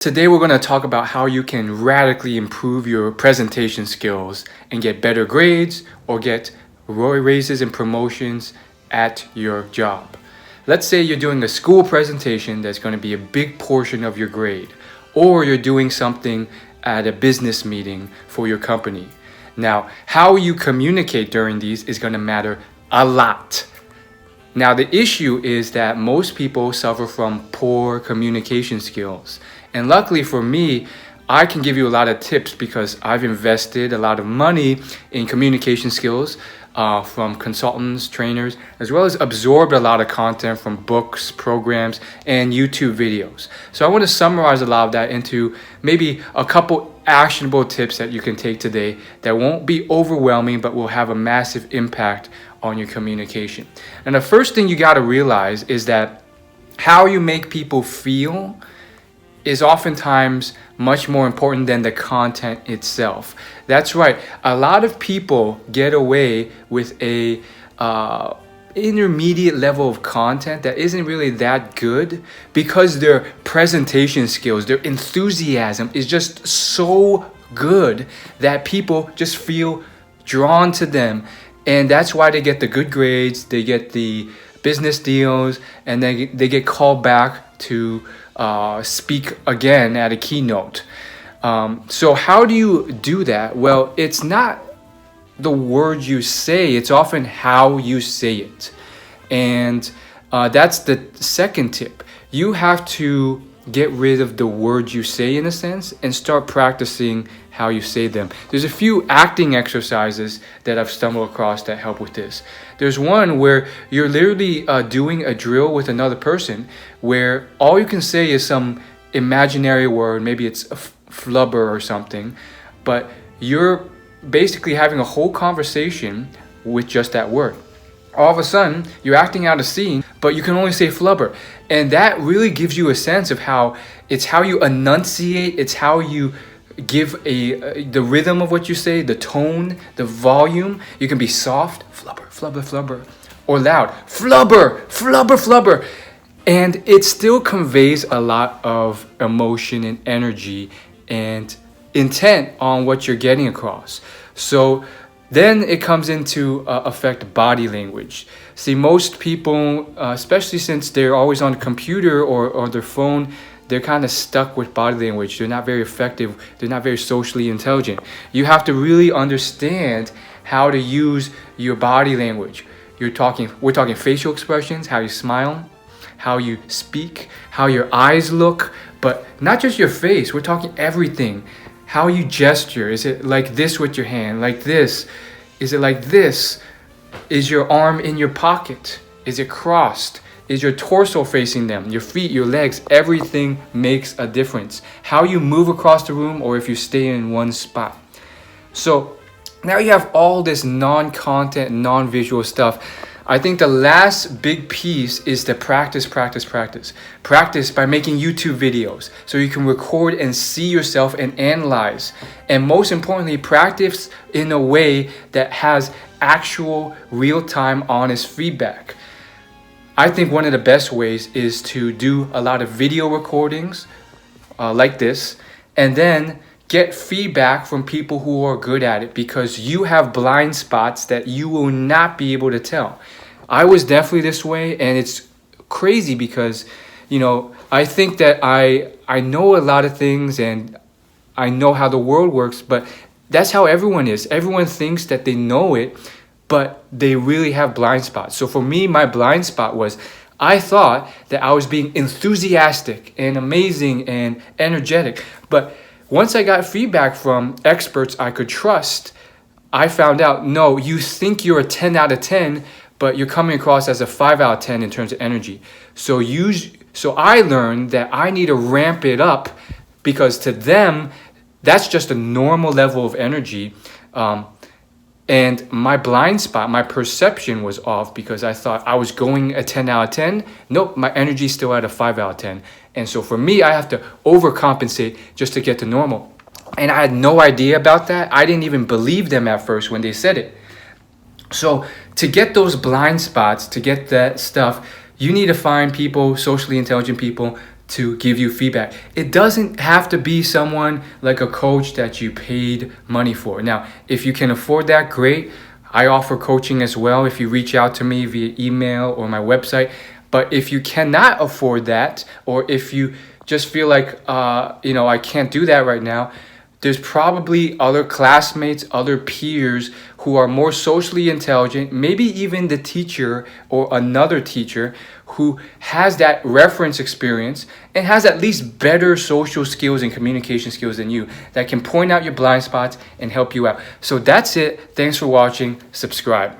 Today, we're going to talk about how you can radically improve your presentation skills and get better grades or get raises and promotions at your job. Let's say you're doing a school presentation that's going to be a big portion of your grade, or you're doing something at a business meeting for your company. Now, how you communicate during these is going to matter a lot. Now, the issue is that most people suffer from poor communication skills. And luckily for me, I can give you a lot of tips because I've invested a lot of money in communication skills from consultants, trainers, as well as absorbed a lot of content from books, programs, and YouTube videos. So I want to summarize a lot of that into maybe a couple actionable tips that you can take today that won't be overwhelming but will have a massive impact on your communication. And the first thing you got to realize is that how you make people feel is oftentimes much more important than the content itself. That's right. A lot of people get away with a intermediate level of content that isn't really that good because their presentation skills, their enthusiasm is just so good that people just feel drawn to them. And that's why they get the good grades, they get the business deals, and then they get called back to speak again at a keynote. So how do you do that? Well, it's not the words you say, it's often how you say it. And that's the second tip. You have to get rid of the words you say, in a sense, and start practicing how you say them. There's a few acting exercises that I've stumbled across that help with this. There's one where you're literally doing a drill with another person where all you can say is some imaginary word, maybe it's a flubber or something, but you're basically having a whole conversation with just that word. All of a sudden, you're acting out a scene, but you can only say flubber. And that really gives you a sense of how it's how you enunciate, it's how you give the rhythm of what you say, the tone, the volume. You can be soft, flubber, flubber, flubber, or loud, flubber, flubber, flubber. And it still conveys a lot of emotion and energy and intent on what you're getting across. So then it comes into affect body language. See, most people, especially since they're always on the computer or their phone, they're kind of stuck with body language. They're not very effective. They're not very socially intelligent. You have to really understand how to use your body language. We're talking facial expressions, how you smile, how you speak, how your eyes look, but not just your face. We're talking everything. How you gesture. Is it like this with your hand? Like this? Is it like this? Is your arm in your pocket? Is it crossed? Is your torso facing them? Your feet, your legs, everything makes a difference. How you move across the room or if you stay in one spot. So now you have all this non-content, non-visual stuff. I think the last big piece is to practice. Practice by making YouTube videos so you can record and see yourself and analyze. And most importantly, practice in a way that has actual real-time honest feedback. I think one of the best ways is to do a lot of video recordings like this, and then get feedback from people who are good at it, because you have blind spots that you will not be able to tell. I was definitely this way, and it's crazy because, I think that I know a lot of things and I know how the world works, but that's how everyone is. Everyone thinks that they know it, but they really have blind spots. So for me, my blind spot was I thought that I was being enthusiastic and amazing and energetic. But once I got feedback from experts I could trust, I found out, no, you think you're a 10 out of 10, but you're coming across as a 5 out of 10 in terms of energy. So I learned that I need to ramp it up, because to them, that's just a normal level of energy. And my blind spot, my perception was off because I thought I was going a 10 out of 10. Nope, my energy is still at a 5 out of 10. And so for me, I have to overcompensate just to get to normal. And I had no idea about that. I didn't even believe them at first when they said it. So to get those blind spots, to get that stuff, you need to find people, socially intelligent people, to give you feedback. It doesn't have to be someone like a coach that you paid money for. Now, if you can afford that, great. I offer coaching as well if you reach out to me via email or my website. But if you cannot afford that, or if you just feel like, I can't do that right now, there's probably other classmates, other peers who are more socially intelligent, maybe even the teacher or another teacher who has that reference experience and has at least better social skills and communication skills than you, that can point out your blind spots and help you out. So that's it. Thanks for watching. Subscribe.